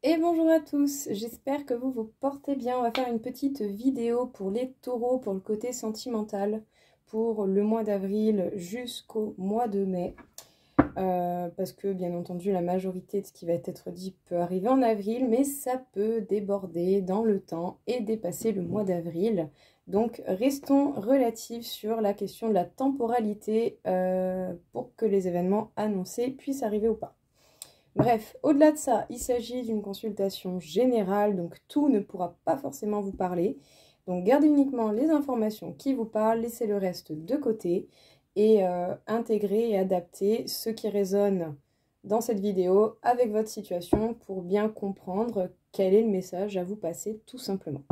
Et bonjour à tous, j'espère que vous vous portez bien. On va faire une petite vidéo pour les taureaux, pour le côté sentimental, pour le mois d'avril jusqu'au mois de mai. Parce que bien entendu la majorité de ce qui va être dit peut arriver en avril, mais ça peut déborder dans le temps et dépasser le mois d'avril. Donc restons relatifs sur la question de la temporalité pour que les événements annoncés puissent arriver ou pas. Bref, au-delà de ça, il s'agit d'une consultation générale, donc tout ne pourra pas forcément vous parler. Donc gardez uniquement les informations qui vous parlent, laissez le reste de côté et intégrez et adaptez ce qui résonne dans cette vidéo avec votre situation pour bien comprendre quel est le message à vous passer tout simplement.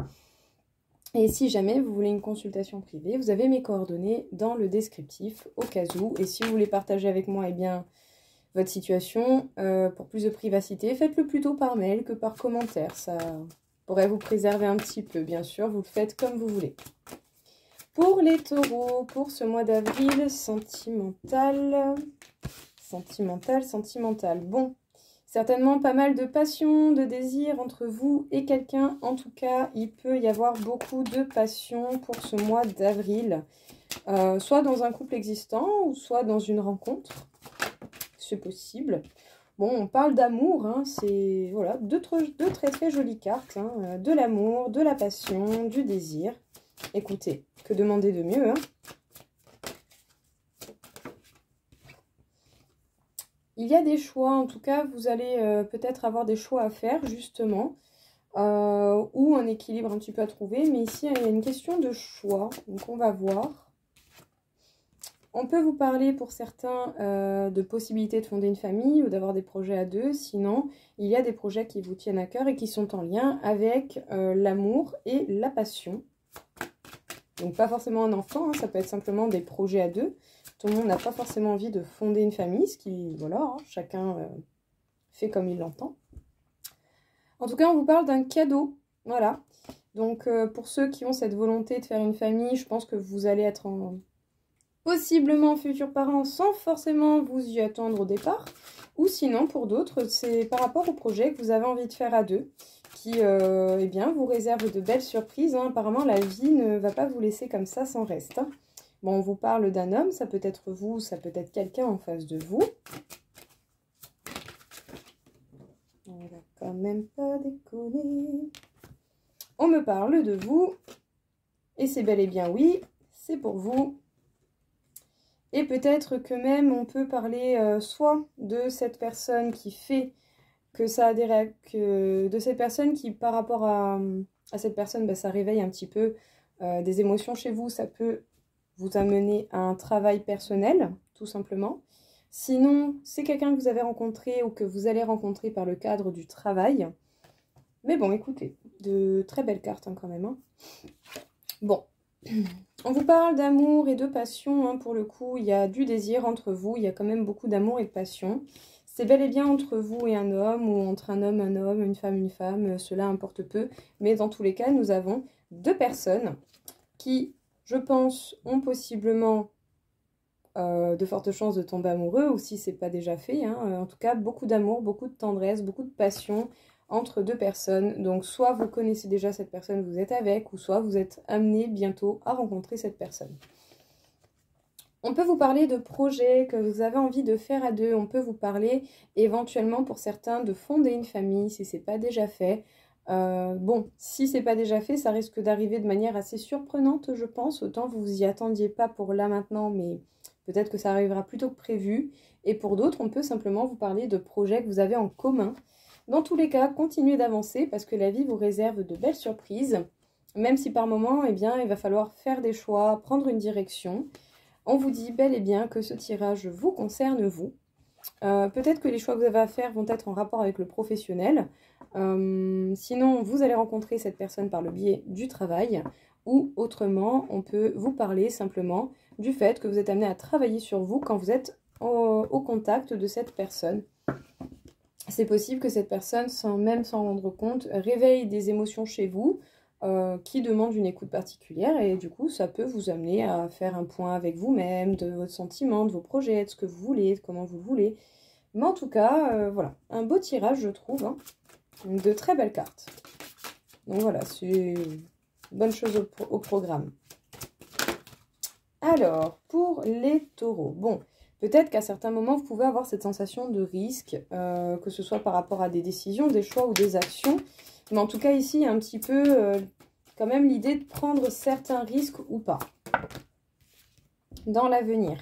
Et si jamais vous voulez une consultation privée, vous avez mes coordonnées dans le descriptif au cas où. Et si vous voulez partager avec moi, eh bien, votre situation, pour plus de privacité, faites-le plutôt par mail que par commentaire. Ça pourrait vous préserver un petit peu, bien sûr, vous le faites comme vous voulez. Pour les taureaux, pour ce mois d'avril, sentimental. Bon, certainement pas mal de passion, de désir entre vous et quelqu'un. En tout cas, il peut y avoir beaucoup de passion pour ce mois d'avril. Soit dans un couple existant, ou soit dans une rencontre. C'est possible. Bon, on parle d'amour, hein, c'est voilà, deux très jolies cartes, hein, de l'amour, de la passion, du désir. Écoutez, que demander de mieux, hein? Il y a des choix, en tout cas, vous allez peut-être avoir des choix à faire, justement, ou un équilibre un petit peu à trouver, mais ici, il y a une question de choix, donc on va voir. On peut vous parler pour certains de possibilités de fonder une famille ou d'avoir des projets à deux. Sinon, il y a des projets qui vous tiennent à cœur et qui sont en lien avec l'amour et la passion. Donc pas forcément un enfant, hein, ça peut être simplement des projets à deux. Tout le monde n'a pas forcément envie de fonder une famille, ce qui, voilà, hein, chacun fait comme il l'entend. En tout cas, on vous parle d'un cadeau, voilà. Donc pour ceux qui ont cette volonté de faire une famille, je pense que vous allez être possiblement futurs parents sans forcément vous y attendre au départ. Ou sinon, pour d'autres, c'est par rapport au projet que vous avez envie de faire à deux qui eh bien, vous réserve de belles surprises. Hein. Apparemment, la vie ne va pas vous laisser comme ça sans reste. Hein. Bon, on vous parle d'un homme, ça peut être vous, ça peut être quelqu'un en face de vous. On va quand même pas déconner. On me parle de vous, et c'est bel et bien oui, c'est pour vous. Et peut-être que même on peut parler soit de cette personne qui fait que ça a de cette personne qui par rapport à cette personne, bah, ça réveille un petit peu des émotions chez vous, ça peut vous amener à un travail personnel, tout simplement. Sinon, c'est quelqu'un que vous avez rencontré ou que vous allez rencontrer par le cadre du travail. Mais bon, écoutez, de très belles cartes hein, quand même. Hein. Bon. On vous parle d'amour et de passion, hein, pour le coup, il y a du désir entre vous, il y a quand même beaucoup d'amour et de passion. C'est bel et bien entre vous et un homme, ou entre un homme, une femme, cela importe peu. Mais dans tous les cas, nous avons deux personnes qui, je pense, ont possiblement de fortes chances de tomber amoureux, ou si c'est pas déjà fait. Hein. En tout cas, beaucoup d'amour, beaucoup de tendresse, beaucoup de passion entre deux personnes. Donc soit vous connaissez déjà cette personne, vous êtes avec, ou soit vous êtes amené bientôt à rencontrer cette personne. On peut vous parler de projets que vous avez envie de faire à deux. On peut vous parler éventuellement pour certains de fonder une famille si c'est pas déjà fait. Bon, si c'est pas déjà fait, ça risque d'arriver de manière assez surprenante, je pense. Autant vous y attendiez pas pour là maintenant, mais peut-être que ça arrivera plus tôt que prévu. Et pour d'autres, on peut simplement vous parler de projets que vous avez en commun. Dans tous les cas, continuez d'avancer parce que la vie vous réserve de belles surprises. Même si par moment, eh bien, il va falloir faire des choix, prendre une direction. On vous dit bel et bien que ce tirage vous concerne vous. Peut-être que les choix que vous avez à faire vont être en rapport avec le professionnel. Sinon, vous allez rencontrer cette personne par le biais du travail. Ou autrement, on peut vous parler simplement du fait que vous êtes amené à travailler sur vous quand vous êtes au contact de cette personne. C'est possible que cette personne, sans même s'en rendre compte, réveille des émotions chez vous qui demandent une écoute particulière. Et du coup, ça peut vous amener à faire un point avec vous-même, de votre sentiment, de vos projets, de ce que vous voulez, de comment vous le voulez. Mais en tout cas, voilà, un beau tirage, je trouve. Hein. De très belles cartes. Donc voilà, c'est une bonne chose au programme. Alors, pour les taureaux, bon, peut-être qu'à certains moments, vous pouvez avoir cette sensation de risque, que ce soit par rapport à des décisions, des choix ou des actions. Mais en tout cas, ici, il y a un petit peu quand même l'idée de prendre certains risques ou pas dans l'avenir.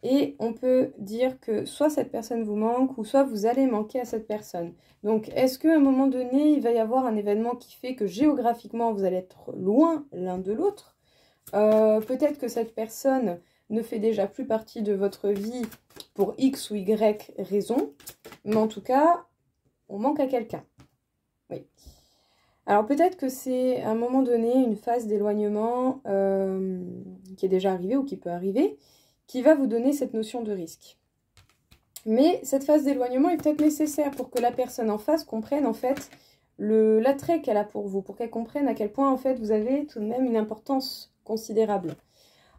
Et on peut dire que soit cette personne vous manque, ou soit vous allez manquer à cette personne. Donc, est-ce qu'à un moment donné, il va y avoir un événement qui fait que géographiquement, vous allez être loin l'un de l'autre? Peut-être que cette personne ne fait déjà plus partie de votre vie pour X ou Y raison. Mais en tout cas, on manque à quelqu'un. Oui. Alors, peut-être que c'est à un moment donné une phase d'éloignement qui est déjà arrivée ou qui peut arriver, qui va vous donner cette notion de risque. Mais cette phase d'éloignement est peut-être nécessaire pour que la personne en face comprenne en fait l'attrait qu'elle a pour vous, pour qu'elle comprenne à quel point en fait vous avez tout de même une importance considérable.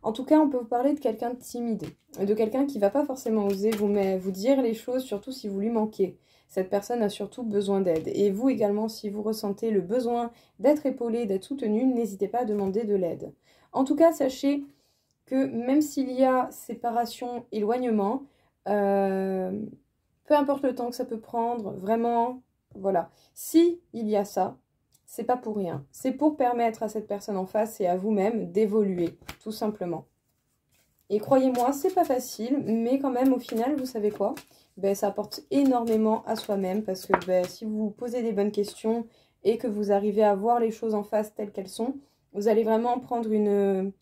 En tout cas, on peut vous parler de quelqu'un de timide, de quelqu'un qui ne va pas forcément oser vous dire les choses, surtout si vous lui manquez. Cette personne a surtout besoin d'aide. Et vous également, si vous ressentez le besoin d'être épaulé, d'être soutenu, n'hésitez pas à demander de l'aide. En tout cas, sachez que même s'il y a séparation, éloignement, peu importe le temps que ça peut prendre, vraiment, voilà. Si il y a ça, c'est pas pour rien. C'est pour permettre à cette personne en face et à vous-même d'évoluer, tout simplement. Et croyez-moi, c'est pas facile, mais quand même, au final, vous savez quoi? Ben, ça apporte énormément à soi-même parce que ben, si vous vous posez des bonnes questions et que vous arrivez à voir les choses en face telles qu'elles sont, vous allez vraiment prendre une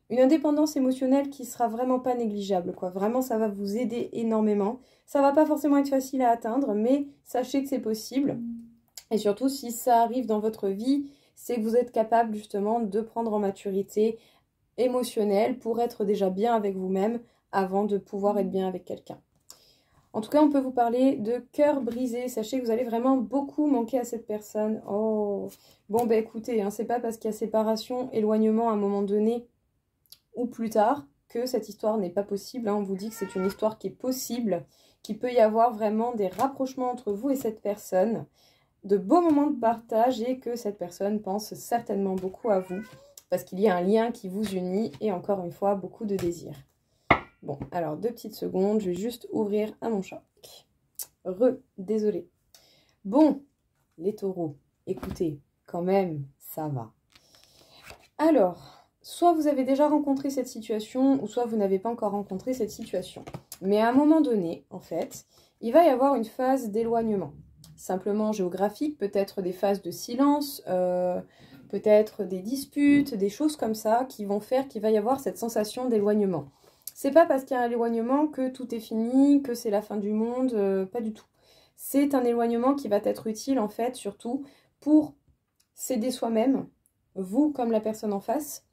indépendance émotionnelle qui sera vraiment pas négligeable, quoi. Vraiment, ça va vous aider énormément. Ça va pas forcément être facile à atteindre, mais sachez que c'est possible. Et surtout, si ça arrive dans votre vie, c'est que vous êtes capable justement de prendre en maturité émotionnelle pour être déjà bien avec vous-même avant de pouvoir être bien avec quelqu'un. En tout cas, on peut vous parler de cœur brisé. Sachez que vous allez vraiment beaucoup manquer à cette personne. Oh, bon, ben écoutez, hein, c'est pas parce qu'il y a séparation, éloignement à un moment donné ou plus tard que cette histoire n'est pas possible. Hein. On vous dit que c'est une histoire qui est possible, qu'il peut y avoir vraiment des rapprochements entre vous et cette personne, de beaux moments de partage et que cette personne pense certainement beaucoup à vous parce qu'il y a un lien qui vous unit et encore une fois, beaucoup de désir. Bon, alors 2 petites secondes, je vais juste ouvrir à mon chat. Désolée. Bon, les taureaux, écoutez, quand même, ça va. Alors, soit vous avez déjà rencontré cette situation, ou soit vous n'avez pas encore rencontré cette situation. Mais à un moment donné, en fait, il va y avoir une phase d'éloignement. Simplement géographique, peut-être des phases de silence, peut-être des disputes, des choses comme ça qui vont faire qu'il va y avoir cette sensation d'éloignement. C'est pas parce qu'il y a un éloignement que tout est fini, que c'est la fin du monde, pas du tout. C'est un éloignement qui va être utile en fait, surtout pour s'aider soi-même, vous comme la personne en face,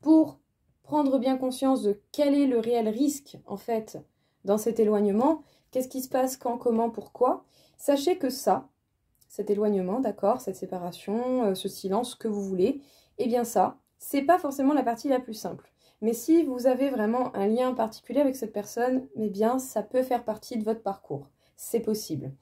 pour prendre bien conscience de quel est le réel risque en fait dans cet éloignement, qu'est-ce qui se passe, quand, comment, pourquoi. Sachez que ça, cet éloignement, d'accord, cette séparation, ce silence, ce que vous voulez, eh bien ça, c'est pas forcément la partie la plus simple. Mais si vous avez vraiment un lien particulier avec cette personne, eh bien ça peut faire partie de votre parcours. C'est possible.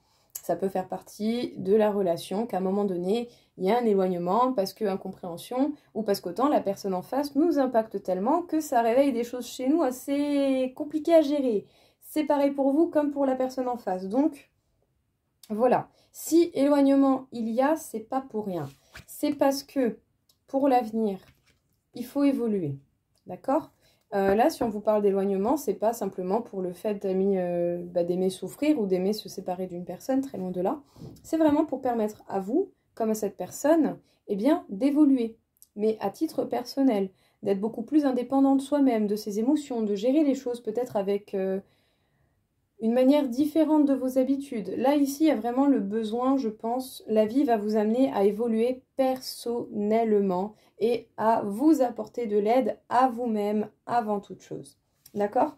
Ça peut faire partie de la relation qu'à un moment donné, il y a un éloignement parce que incompréhension ou parce qu'autant la personne en face nous impacte tellement que ça réveille des choses chez nous assez compliquées à gérer. C'est pareil pour vous comme pour la personne en face. Donc, voilà. Si éloignement il y a, c'est pas pour rien. C'est parce que pour l'avenir, il faut évoluer. D'accord ? Là, si on vous parle d'éloignement, c'est pas simplement pour le fait d'aimer souffrir ou d'aimer se séparer d'une personne, très loin de là. C'est vraiment pour permettre à vous, comme à cette personne, eh bien, d'évoluer. Mais à titre personnel, d'être beaucoup plus indépendant de soi-même, de ses émotions, de gérer les choses peut-être avec une manière différente de vos habitudes. Là, ici, il y a vraiment le besoin, je pense, la vie va vous amener à évoluer personnellement et à vous apporter de l'aide à vous-même avant toute chose. D'accord ?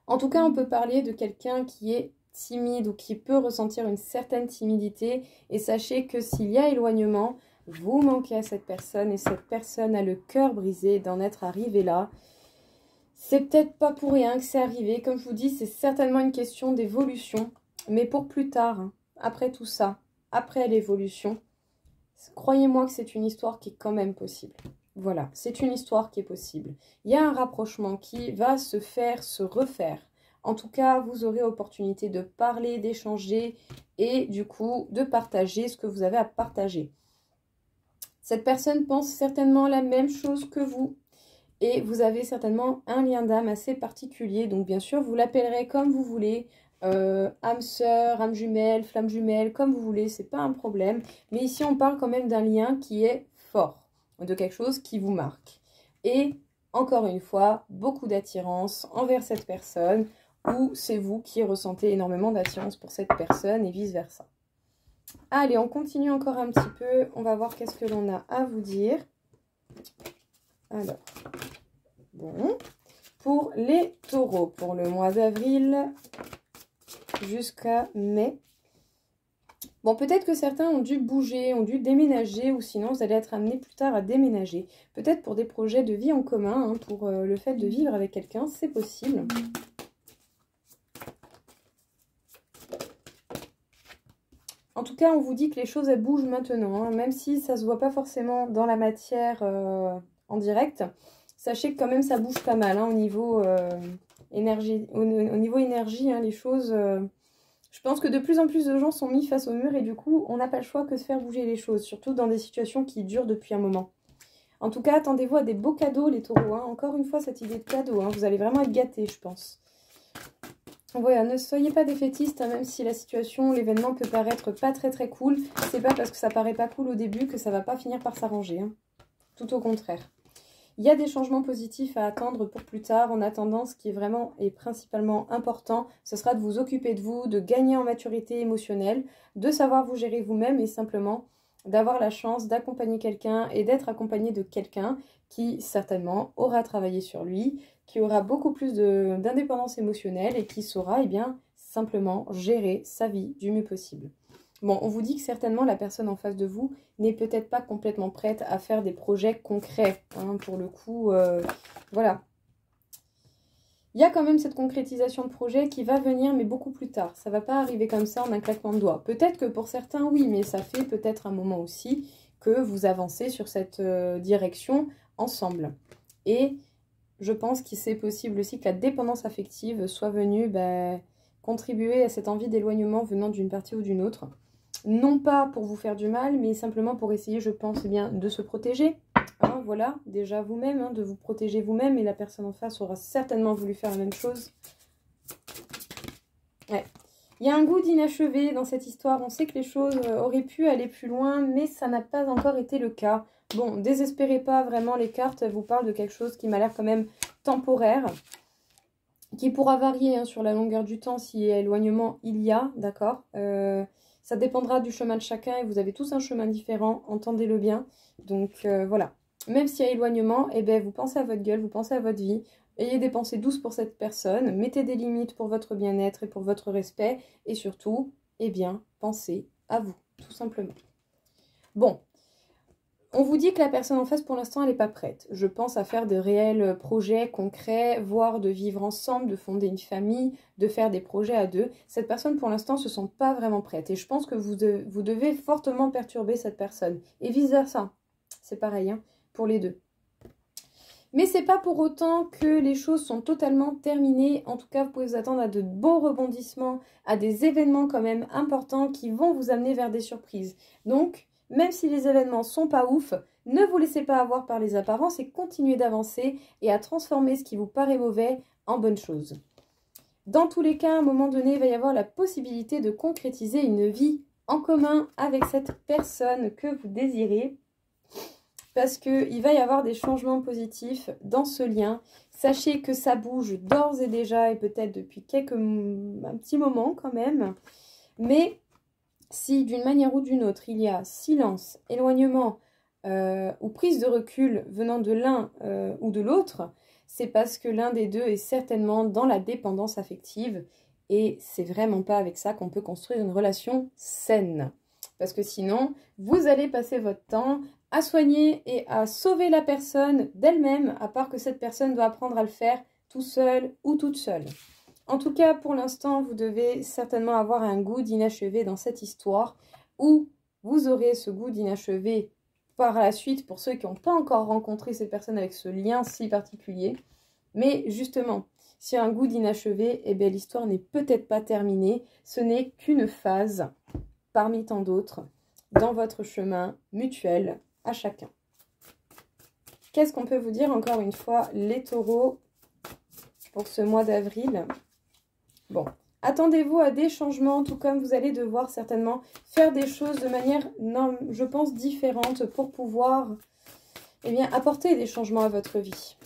En tout cas, on peut parler de quelqu'un qui est timide ou qui peut ressentir une certaine timidité. Et sachez que s'il y a éloignement, vous manquez à cette personne et cette personne a le cœur brisé d'en être arrivée là. C'est peut-être pas pour rien que c'est arrivé. Comme je vous dis, c'est certainement une question d'évolution. Mais pour plus tard, hein. après tout ça, après l'évolution, croyez-moi que c'est une histoire qui est quand même possible. Voilà, c'est une histoire qui est possible. Il y a un rapprochement qui va se faire, se refaire. En tout cas, vous aurez opportunité de parler, d'échanger et du coup de partager ce que vous avez à partager. Cette personne pense certainement la même chose que vous et vous avez certainement un lien d'âme assez particulier. Donc bien sûr, vous l'appellerez comme vous voulez, âme sœur, âme jumelle, flamme jumelle, comme vous voulez, c'est pas un problème. Mais ici, on parle quand même d'un lien qui est fort, de quelque chose qui vous marque. Et encore une fois, beaucoup d'attirance envers cette personne, ou c'est vous qui ressentez énormément d'attirance pour cette personne et vice-versa. Allez, on continue encore un petit peu. On va voir qu'est-ce que l'on a à vous dire. Alors, bon. Pour les taureaux, pour le mois d'avril jusqu'à mai. Bon, peut-être que certains ont dû bouger, ont dû déménager, ou sinon vous allez être amenés plus tard à déménager. Peut-être pour des projets de vie en commun, hein, pour le fait de vivre avec quelqu'un, c'est possible. En tout cas, on vous dit que les choses, elles bougent maintenant, hein, même si ça ne se voit pas forcément dans la matière en direct. Sachez que quand même, ça bouge pas mal hein, au niveau énergie. Au niveau énergie, hein, les choses... je pense que de plus en plus de gens sont mis face au mur et du coup, on n'a pas le choix que de faire bouger les choses, surtout dans des situations qui durent depuis un moment. En tout cas, attendez-vous à des beaux cadeaux, les taureaux. Hein. Encore une fois, cette idée de cadeau, hein, vous allez vraiment être gâtés, je pense. Voilà, ne soyez pas défaitistes, hein, même si la situation, l'événement peut paraître pas très cool. C'est pas parce que ça paraît pas cool au début que ça va pas finir par s'arranger. Hein. Tout au contraire. Il y a des changements positifs à attendre pour plus tard. En attendant, ce qui est vraiment et principalement important, ce sera de vous occuper de vous, de gagner en maturité émotionnelle, de savoir vous gérer vous-même et simplement d'avoir la chance d'accompagner quelqu'un et d'être accompagné de quelqu'un qui certainement aura travaillé sur lui, qui aura beaucoup plus d'indépendance émotionnelle et qui saura eh bien, simplement gérer sa vie du mieux possible. Bon, on vous dit que certainement la personne en face de vous n'est peut-être pas complètement prête à faire des projets concrets. Hein, pour le coup, voilà. Il y a quand même cette concrétisation de projet qui va venir, mais beaucoup plus tard. Ça ne va pas arriver comme ça en un claquement de doigts. Peut-être que pour certains, oui, mais ça fait peut-être un moment aussi que vous avancez sur cette direction ensemble. Et je pense qu'il c'est possible aussi que la dépendance affective soit venue contribuer à cette envie d'éloignement venant d'une partie ou d'une autre. Non pas pour vous faire du mal, mais simplement pour essayer, je pense, bien, de se protéger. Hein, voilà, déjà vous-même, hein, de vous protéger vous-même, et la personne en face aura certainement voulu faire la même chose. Ouais. Il y a un goût d'inachevé dans cette histoire. On sait que les choses auraient pu aller plus loin, mais ça n'a pas encore été le cas. Bon, désespérez pas, vraiment, les cartes vous parlent de quelque chose qui m'a l'air quand même temporaire, qui pourra varier hein, sur la longueur du temps si éloignement il y a, d'accord ça dépendra du chemin de chacun et vous avez tous un chemin différent, entendez-le bien. Donc voilà, même s'il y a éloignement, eh ben, vous pensez à votre gueule, vous pensez à votre vie. Ayez des pensées douces pour cette personne, mettez des limites pour votre bien-être et pour votre respect. Et surtout, eh bien, pensez à vous, tout simplement. Bon, on vous dit que la personne en face, pour l'instant, elle n'est pas prête. Je pense à faire de réels projets concrets, voire de vivre ensemble, de fonder une famille, de faire des projets à deux. Cette personne, pour l'instant, ne se sent pas vraiment prête. Et je pense que vous devez fortement perturber cette personne. Et vice-versa. C'est pareil, hein, pour les deux. Mais c'est pas pour autant que les choses sont totalement terminées. En tout cas, vous pouvez vous attendre à de beaux rebondissements, à des événements quand même importants qui vont vous amener vers des surprises. Donc, même si les événements sont pas ouf, ne vous laissez pas avoir par les apparences et continuez d'avancer et à transformer ce qui vous paraît mauvais en bonne chose. Dans tous les cas, à un moment donné, il va y avoir la possibilité de concrétiser une vie en commun avec cette personne que vous désirez. Parce qu'il va y avoir des changements positifs dans ce lien. Sachez que ça bouge d'ores et déjà et peut-être depuis un petit moment quand même. Mais si d'une manière ou d'une autre, il y a silence, éloignement ou prise de recul venant de l'un ou de l'autre, c'est parce que l'un des deux est certainement dans la dépendance affective. Et c'est vraiment pas avec ça qu'on peut construire une relation saine. Parce que sinon, vous allez passer votre temps à soigner et à sauver la personne d'elle-même, à part que cette personne doit apprendre à le faire tout seul ou toute seule. En tout cas, pour l'instant, vous devez certainement avoir un goût d'inachevé dans cette histoire, ou vous aurez ce goût d'inachevé par la suite pour ceux qui n'ont pas encore rencontré cette personne avec ce lien si particulier. Mais justement, s'il y a un goût d'inachevé, eh bien l'histoire n'est peut-être pas terminée. Ce n'est qu'une phase parmi tant d'autres dans votre chemin mutuel à chacun. Qu'est-ce qu'on peut vous dire encore une fois, les taureaux, pour ce mois d'avril? Bon, attendez-vous à des changements, tout comme vous allez devoir certainement faire des choses de manière, non, je pense, différente pour pouvoir apporter des changements à votre vie.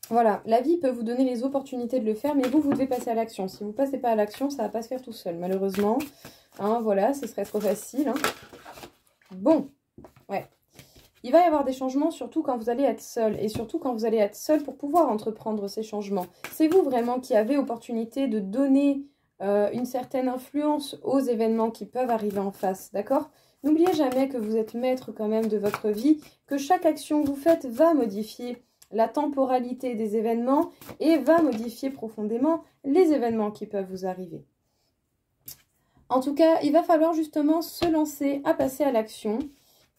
Voilà, la vie peut vous donner les opportunités de le faire, mais vous devez passer à l'action. Si vous ne passez pas à l'action, ça ne va pas se faire tout seul, malheureusement. Hein, voilà, ce serait trop facile. Hein. Bon, ouais. Il va y avoir des changements, surtout quand vous allez être seul. Et surtout quand vous allez être seul pour pouvoir entreprendre ces changements. C'est vous vraiment qui avez opportunité de donner une certaine influence aux événements qui peuvent arriver en face, d'accord ? N'oubliez jamais que vous êtes maître quand même de votre vie, que chaque action que vous faites va modifier la temporalité des événements et va modifier profondément les événements qui peuvent vous arriver. En tout cas, il va falloir justement se lancer à passer à l'action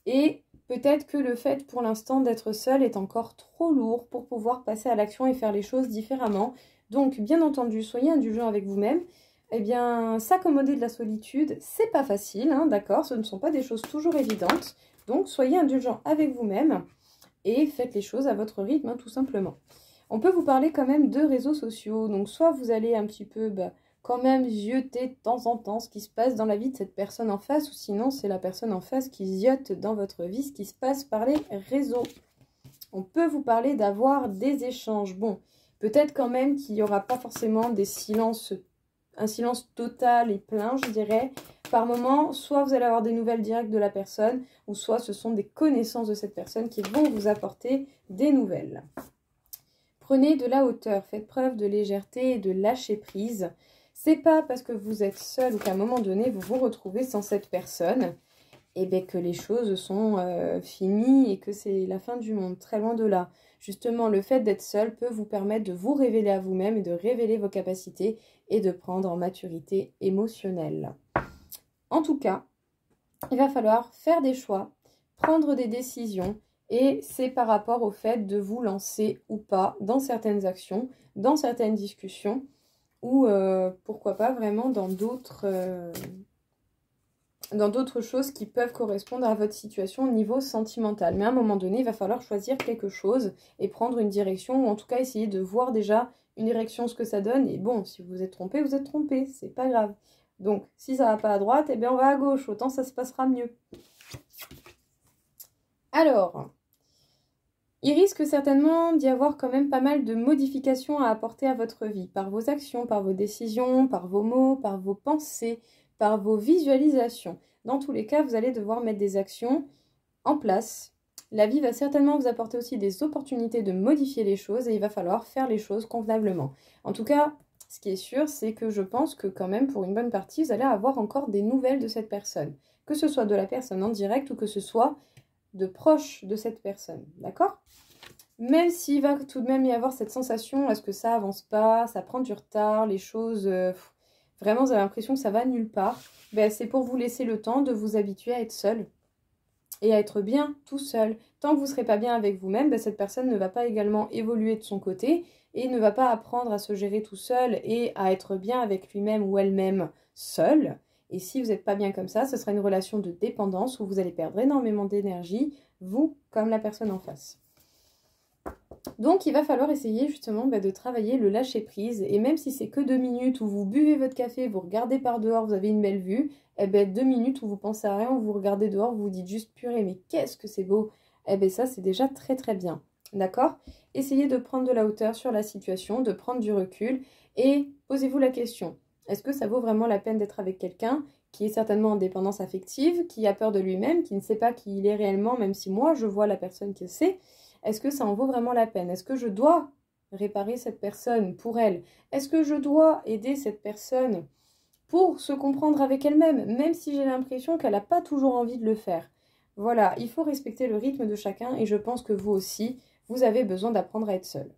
et peut-être que le fait pour l'instant d'être seul est encore trop lourd pour pouvoir passer à l'action et faire les choses différemment. Donc, bien entendu, soyez indulgents avec vous-même. Eh bien, s'accommoder de la solitude, c'est pas facile, hein, d'accord ? Ce ne sont pas des choses toujours évidentes. Donc, soyez indulgents avec vous-même. Et faites les choses à votre rythme, hein, tout simplement. On peut vous parler quand même de réseaux sociaux. Donc, soit vous allez un petit peu quand même zioter de temps en temps ce qui se passe dans la vie de cette personne en face, ou sinon, c'est la personne en face qui ziote dans votre vie ce qui se passe par les réseaux. On peut vous parler d'avoir des échanges. Bon, peut-être quand même qu'il n'y aura pas forcément des silences, un silence total et plein, je dirais. Par moment, soit vous allez avoir des nouvelles directes de la personne, ou soit ce sont des connaissances de cette personne qui vont vous apporter des nouvelles. Prenez de la hauteur, faites preuve de légèreté et de lâcher prise. C'est pas parce que vous êtes seul ou qu'à un moment donné vous vous retrouvez sans cette personne, et bien que les choses sont finies et que c'est la fin du monde, très loin de là. Justement, le fait d'être seul peut vous permettre de vous révéler à vous-même et de révéler vos capacités et de prendre en maturité émotionnelle. En tout cas, il va falloir faire des choix, prendre des décisions et c'est par rapport au fait de vous lancer ou pas dans certaines actions, dans certaines discussions ou pourquoi pas vraiment dans d'autres choses qui peuvent correspondre à votre situation au niveau sentimental. Mais à un moment donné, il va falloir choisir quelque chose et prendre une direction ou en tout cas essayer de voir déjà une direction, ce que ça donne. Et bon, si vous êtes trompé, c'est pas grave. Donc, si ça va pas à droite, eh bien on va à gauche, autant ça se passera mieux. Alors, il risque certainement d'y avoir quand même pas mal de modifications à apporter à votre vie, par vos actions, par vos décisions, par vos mots, par vos pensées, par vos visualisations. Dans tous les cas, vous allez devoir mettre des actions en place. La vie va certainement vous apporter aussi des opportunités de modifier les choses et il va falloir faire les choses convenablement. En tout cas, ce qui est sûr, c'est que je pense que quand même, pour une bonne partie, vous allez avoir encore des nouvelles de cette personne. Que ce soit de la personne en direct ou que ce soit de proches de cette personne. D'accord ? Même s'il va tout de même y avoir cette sensation, est-ce que ça avance pas, ça prend du retard, les choses... vraiment, vous avez l'impression que ça va nulle part. Ben, c'est pour vous laisser le temps de vous habituer à être seul et à être bien tout seul. Tant que vous ne serez pas bien avec vous-même, ben, cette personne ne va pas également évoluer de son côté et ne va pas apprendre à se gérer tout seul et à être bien avec lui-même ou elle-même seul. Et si vous n'êtes pas bien comme ça, ce sera une relation de dépendance où vous allez perdre énormément d'énergie, vous comme la personne en face. Donc, il va falloir essayer justement de travailler le lâcher-prise. Et même si c'est que 2 minutes où vous buvez votre café, vous regardez par dehors, vous avez une belle vue, eh bien 2 minutes où vous pensez à rien, où vous regardez dehors, vous vous dites juste purée, mais qu'est-ce que c'est beau. Eh bien ça, c'est déjà très très bien. D'accord ? Essayez de prendre de la hauteur sur la situation, de prendre du recul et posez-vous la question. Est-ce que ça vaut vraiment la peine d'être avec quelqu'un qui est certainement en dépendance affective, qui a peur de lui-même, qui ne sait pas qui il est réellement, même si moi je vois la personne que c'est ? Est-ce que ça en vaut vraiment la peine? Est-ce que je dois réparer cette personne pour elle? Est-ce que je dois aider cette personne pour se comprendre avec elle-même, même si j'ai l'impression qu'elle n'a pas toujours envie de le faire? Voilà, il faut respecter le rythme de chacun et je pense que vous aussi, vous avez besoin d'apprendre à être seul.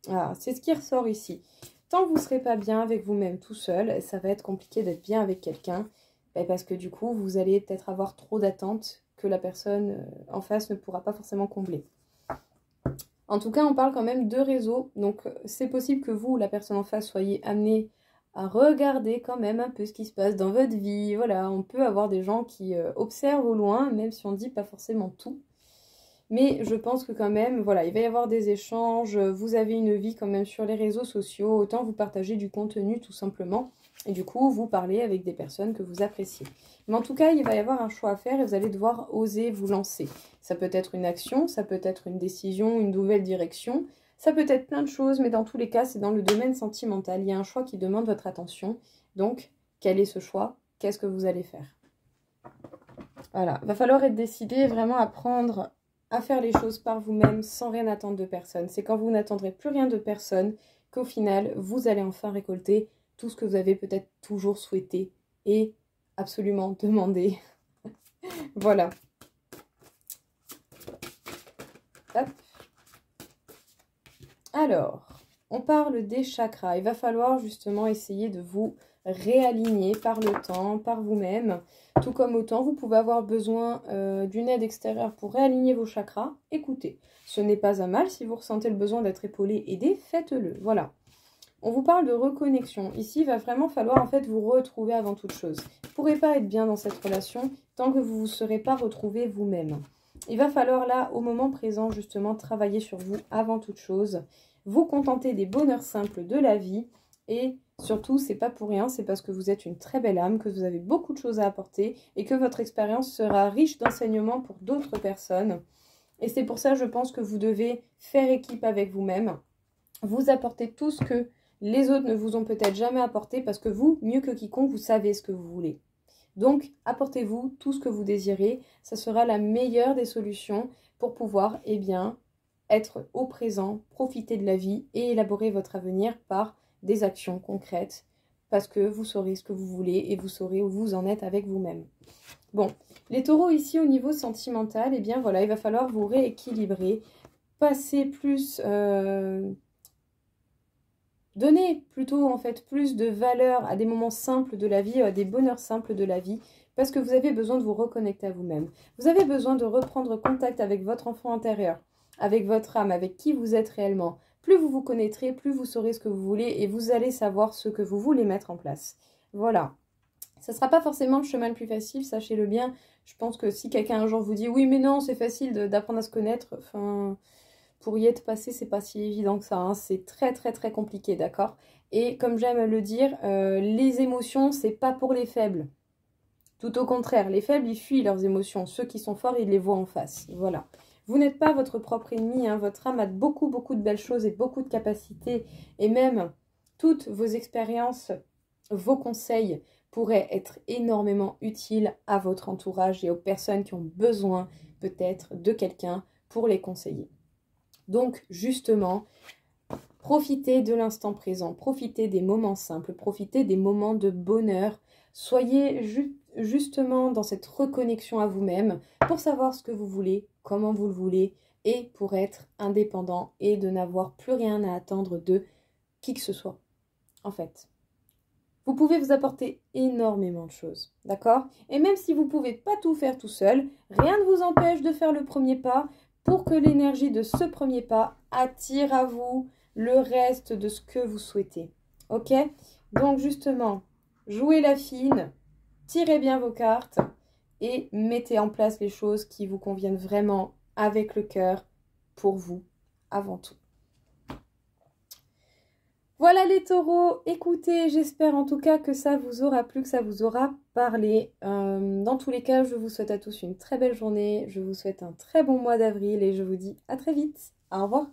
Voilà, c'est ce qui ressort ici. Tant que vous ne serez pas bien avec vous-même tout seul, ça va être compliqué d'être bien avec quelqu'un, parce que du coup, vous allez peut-être avoir trop d'attentes que la personne en face ne pourra pas forcément combler. En tout cas, on parle quand même de réseau, donc c'est possible que vous ou la personne en face soyez amenés à regarder quand même un peu ce qui se passe dans votre vie. Voilà, on peut avoir des gens qui observent au loin, même si on ne dit pas forcément tout. Mais je pense que quand même, voilà, il va y avoir des échanges, vous avez une vie quand même sur les réseaux sociaux, autant vous partagez du contenu tout simplement. Et du coup, vous parlez avec des personnes que vous appréciez. Mais en tout cas, il va y avoir un choix à faire et vous allez devoir oser vous lancer. Ça peut être une action, ça peut être une décision, une nouvelle direction. Ça peut être plein de choses, mais dans tous les cas, c'est dans le domaine sentimental. Il y a un choix qui demande votre attention. Donc, quel est ce choix? Qu'est-ce que vous allez faire? Voilà, il va falloir être décidé et vraiment apprendre à faire les choses par vous-même sans rien attendre de personne. C'est quand vous n'attendrez plus rien de personne qu'au final, vous allez enfin récolter tout ce que vous avez peut-être toujours souhaité et absolument demandé. Voilà. Hop. Alors, on parle des chakras. Il va falloir justement essayer de vous réaligner par le temps, par vous-même. Tout comme autant, vous pouvez avoir besoin d'une aide extérieure pour réaligner vos chakras. Écoutez, ce n'est pas un mal. Si vous ressentez le besoin d'être épaulé, aidé, faites-le. Voilà. On vous parle de reconnexion. Ici, il va vraiment falloir en fait vous retrouver avant toute chose. Vous ne pourrez pas être bien dans cette relation tant que vous ne vous serez pas retrouvé vous-même. Il va falloir là, au moment présent, justement, travailler sur vous avant toute chose. Vous contenter des bonheurs simples de la vie. Et surtout, c'est pas pour rien, c'est parce que vous êtes une très belle âme, que vous avez beaucoup de choses à apporter et que votre expérience sera riche d'enseignements pour d'autres personnes. Et c'est pour ça, je pense que vous devez faire équipe avec vous-même. Vous apporter tout ce que les autres ne vous ont peut-être jamais apporté parce que vous, mieux que quiconque, vous savez ce que vous voulez. Donc, apportez-vous tout ce que vous désirez. Ça sera la meilleure des solutions pour pouvoir, eh bien, être au présent, profiter de la vie et élaborer votre avenir par des actions concrètes parce que vous saurez ce que vous voulez et vous saurez où vous en êtes avec vous-même. Bon, les taureaux ici au niveau sentimental, eh bien voilà, il va falloir vous rééquilibrer, passer plus... Donnez plutôt en fait plus de valeur à des moments simples de la vie, à des bonheurs simples de la vie, parce que vous avez besoin de vous reconnecter à vous-même. Vous avez besoin de reprendre contact avec votre enfant intérieur, avec votre âme, avec qui vous êtes réellement. Plus vous vous connaîtrez, plus vous saurez ce que vous voulez et vous allez savoir ce que vous voulez mettre en place. Voilà. Ça ne sera pas forcément le chemin le plus facile, sachez-le bien. Je pense que si quelqu'un un jour vous dit « Oui, mais non, c'est facile d'apprendre à se connaître », enfin... Pour y être passé, c'est pas si évident que ça, hein. C'est très très très compliqué, d'accord? Et comme j'aime le dire, les émotions, c'est pas pour les faibles. Tout au contraire, les faibles, ils fuient leurs émotions. Ceux qui sont forts, ils les voient en face. Voilà. Vous n'êtes pas votre propre ennemi, hein. Votre âme a beaucoup beaucoup de belles choses et beaucoup de capacités. Et même toutes vos expériences, vos conseils pourraient être énormément utiles à votre entourage et aux personnes qui ont besoin peut-être de quelqu'un pour les conseiller. Donc, justement, profitez de l'instant présent, profitez des moments simples, profitez des moments de bonheur. Soyez justement dans cette reconnexion à vous-même pour savoir ce que vous voulez, comment vous le voulez et pour être indépendant et de n'avoir plus rien à attendre de qui que ce soit, en fait. Vous pouvez vous apporter énormément de choses, d'accord? Et même si vous ne pouvez pas tout faire tout seul, rien ne vous empêche de faire le premier pas pour que l'énergie de ce premier pas attire à vous le reste de ce que vous souhaitez. Ok? Donc justement, jouez la fine, tirez bien vos cartes et mettez en place les choses qui vous conviennent vraiment avec le cœur pour vous avant tout. Voilà les taureaux, écoutez, j'espère en tout cas que ça vous aura plu, que ça vous aura parlé. Dans tous les cas, je vous souhaite à tous une très belle journée, je vous souhaite un très bon mois d'avril et je vous dis à très vite. Au revoir.